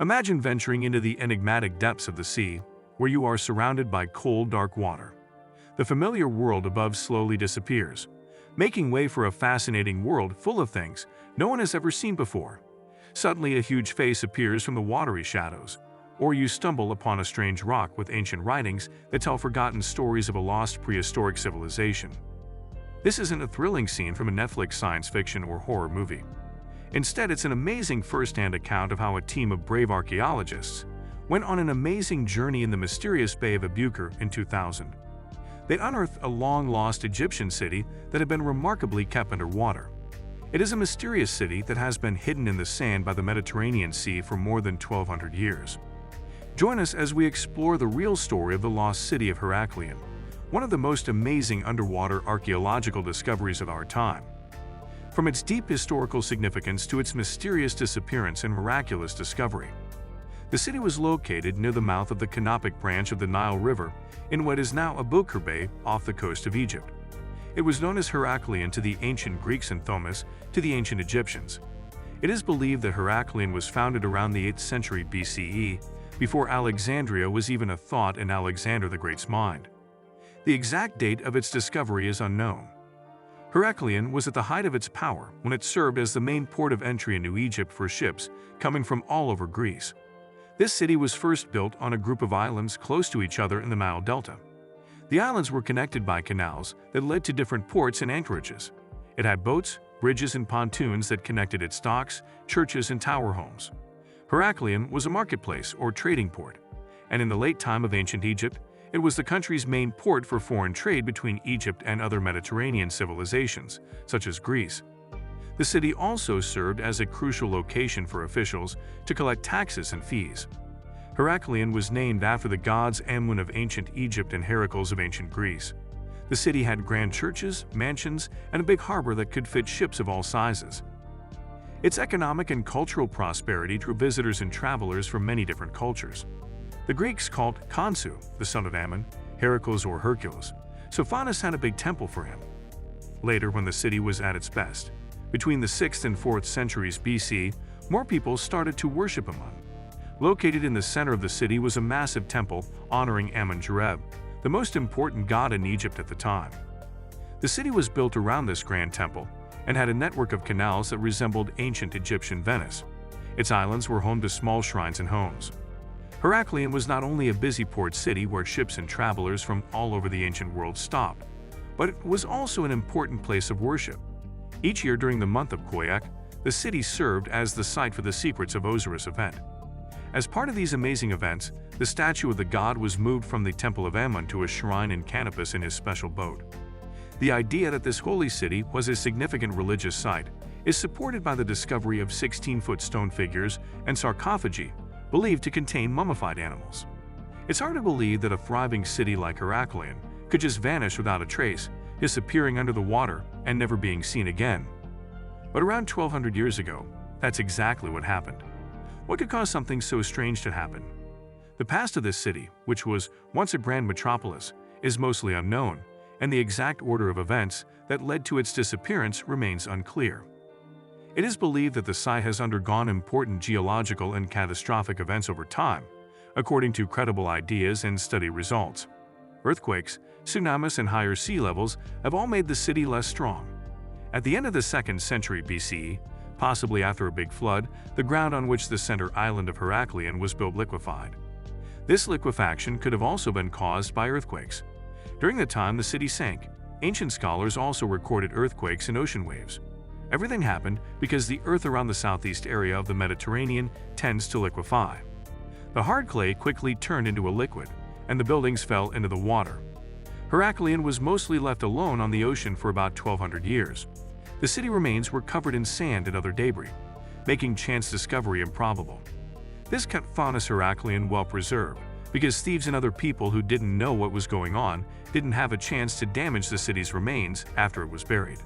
Imagine venturing into the enigmatic depths of the sea, where you are surrounded by cold, dark water. The familiar world above slowly disappears, making way for a fascinating world full of things no one has ever seen before. Suddenly, a huge face appears from the watery shadows, or you stumble upon a strange rock with ancient writings that tell forgotten stories of a lost prehistoric civilization. This isn't a thrilling scene from a Netflix science fiction or horror movie. Instead, it's an amazing first-hand account of how a team of brave archaeologists went on an amazing journey in the mysterious Bay of Bucher in 2000. They unearthed a long-lost Egyptian city that had been remarkably kept underwater. It is a mysterious city that has been hidden in the sand by the Mediterranean Sea for more than 1,200 years. Join us as we explore the real story of the lost city of Heraclion, one of the most amazing underwater archaeological discoveries of our time. From its deep historical significance to its mysterious disappearance and miraculous discovery. The city was located near the mouth of the Canopic branch of the Nile River in what is now a Bucher Bay off the coast of Egypt. It was known as Heraclion to the ancient Greeks and Thomas to the ancient Egyptians. It is believed that Heraclion was founded around the 8th century BCE, before Alexandria was even a thought in Alexander the Great's mind. The exact date of its discovery is unknown. Heraclion was at the height of its power when it served as the main port of entry into Egypt for ships coming from all over Greece. This city was first built on a group of islands close to each other in the Nile Delta. The islands were connected by canals that led to different ports and anchorages. It had boats, bridges, and pontoons that connected its docks, churches, and tower homes. Heraclion was a marketplace or trading port, and in the late time of ancient Egypt, it was the country's main port for foreign trade between Egypt and other Mediterranean civilizations, such as Greece. The city also served as a crucial location for officials to collect taxes and fees. Heraclion was named after the gods Amun of ancient Egypt and Heracles of ancient Greece. The city had grand churches, mansions, and a big harbor that could fit ships of all sizes. Its economic and cultural prosperity drew visitors and travelers from many different cultures. The Greeks called Khonsu, the son of Ammon, Heracles or Hercules. Sophonis had a big temple for him. Later, when the city was at its best, between the 6th and 4th centuries BC, more people started to worship Ammon. Located in the center of the city was a massive temple honoring Ammon-Jareb, the most important god in Egypt at the time. The city was built around this grand temple and had a network of canals that resembled ancient Egyptian Venice. Its islands were home to small shrines and homes. Heraclion was not only a busy port city where ships and travelers from all over the ancient world stopped, but it was also an important place of worship. Each year during the month of Koyak, the city served as the site for the Secrets of Osiris event. As part of these amazing events, the statue of the god was moved from the Temple of Ammon to a shrine in Canopus in his special boat. The idea that this holy city was a significant religious site is supported by the discovery of 16-foot stone figures and sarcophagi believed to contain mummified animals. It's hard to believe that a thriving city like Heraclion could just vanish without a trace, disappearing under the water and never being seen again. But around 1,200 years ago, that's exactly what happened. What could cause something so strange to happen? The past of this city, which was once a grand metropolis, is mostly unknown, and the exact order of events that led to its disappearance remains unclear. It is believed that the site has undergone important geological and catastrophic events over time, according to credible ideas and study results. Earthquakes, tsunamis, and higher sea levels have all made the city less strong. At the end of the 2nd century BCE, possibly after a big flood, the ground on which the center island of Heraclion was built liquefied. This liquefaction could have also been caused by earthquakes. During the time the city sank, ancient scholars also recorded earthquakes and ocean waves. Everything happened because the earth around the southeast area of the Mediterranean tends to liquefy. The hard clay quickly turned into a liquid, and the buildings fell into the water. Heraclion was mostly left alone on the ocean for about 1,200 years. The city remains were covered in sand and other debris, making chance discovery improbable. This kept Faunus Heraclion well preserved, because thieves and other people who didn't know what was going on didn't have a chance to damage the city's remains after it was buried.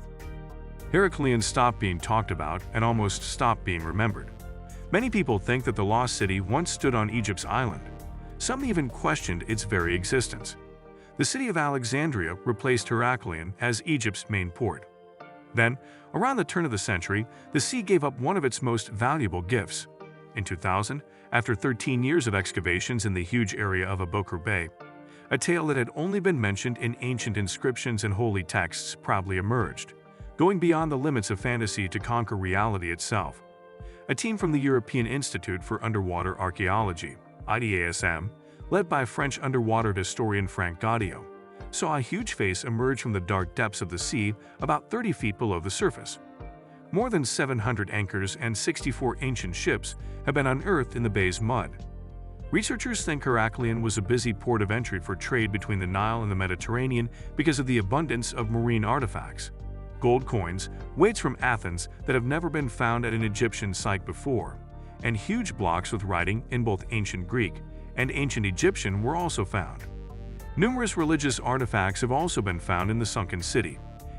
Heraclion stopped being talked about and almost stopped being remembered. Many people think that the lost city once stood on Egypt's island. Some even questioned its very existence. The city of Alexandria replaced Heraclion as Egypt's main port. Then, around the turn of the century, the sea gave up one of its most valuable gifts. In 2000, After 13 years of excavations in the huge area of Bucher Bay, a tale that had only been mentioned in ancient inscriptions and holy texts proudly emerged, going beyond the limits of fantasy to conquer reality itself. A team from the European Institute for Underwater Archaeology, IDASM, led by French underwater historian Frank Gaudio, saw a huge face emerge from the dark depths of the sea about 30 feet below the surface. More than 700 anchors and 64 ancient ships have been unearthed in the bay's mud. Researchers think Heraclion was a busy port of entry for trade between the Nile and the Mediterranean because of the abundance of marine artifacts. Gold coins, weights from Athens that have never been found at an Egyptian site before, and huge blocks with writing in both ancient Greek and ancient Egyptian were also found. Numerous religious artifacts have also been found in the sunken city,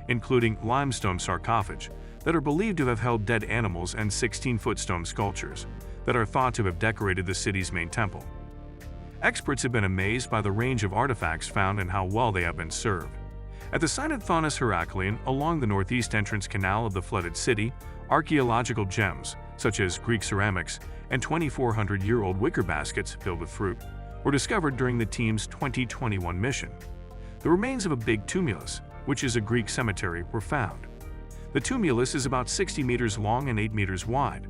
including limestone sarcophagi that are believed to have held dead animals and 16-foot stone sculptures that are thought to have decorated the city's main temple. Experts have been amazed by the range of artifacts found and how well they have been served. At the site of Thonis Heraclion, along the northeast entrance canal of the flooded city, archaeological gems, such as Greek ceramics and 2,400-year-old wicker baskets filled with fruit, were discovered during the team's 2021 mission. The remains of a big tumulus, which is a Greek cemetery, were found. The tumulus is about 60 meters long and 8 meters wide.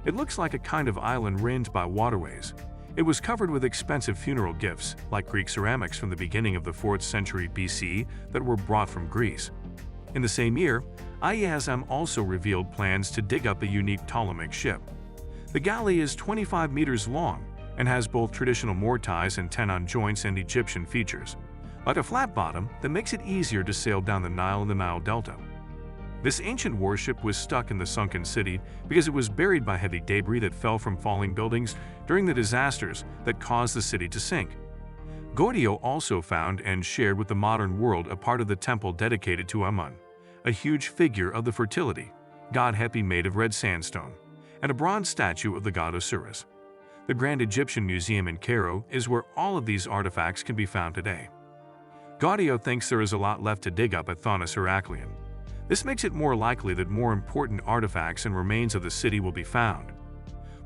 It looks like a kind of island ringed by waterways. It was covered with expensive funeral gifts, like Greek ceramics from the beginning of the 4th century BC that were brought from Greece. In the same year, IASM also revealed plans to dig up a unique Ptolemaic ship. The galley is 25 meters long and has both traditional mortise and tenon joints and Egyptian features, like a flat bottom that makes it easier to sail down the Nile and the Nile Delta. This ancient warship was stuck in the sunken city because it was buried by heavy debris that fell from falling buildings during the disasters that caused the city to sink. Gaudio also found and shared with the modern world a part of the temple dedicated to Amun, a huge figure of the fertility god Hapi made of red sandstone, and a bronze statue of the god Osiris. The Grand Egyptian Museum in Cairo is where all of these artifacts can be found today. Gaudio thinks there is a lot left to dig up at Thonis Heraclion. This makes it more likely that more important artifacts and remains of the city will be found.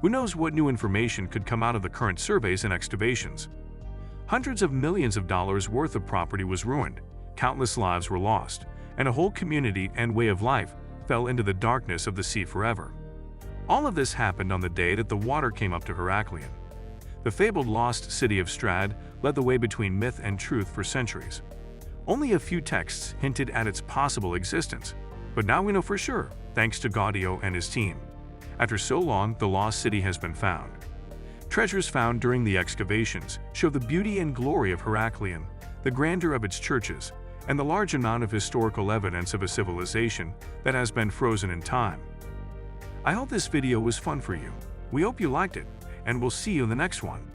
Who knows what new information could come out of the current surveys and excavations? Hundreds of millions of dollars worth of property was ruined, countless lives were lost, and a whole community and way of life fell into the darkness of the sea forever. All of this happened on the day that the water came up to Heraclion. The fabled lost city of Strad led the way between myth and truth for centuries. Only a few texts hinted at its possible existence, but now we know for sure, thanks to Gaudio and his team. After so long, the lost city has been found. Treasures found during the excavations show the beauty and glory of Heraclion, the grandeur of its churches, and the large amount of historical evidence of a civilization that has been frozen in time. I hope this video was fun for you. We hope you liked it, and we'll see you in the next one.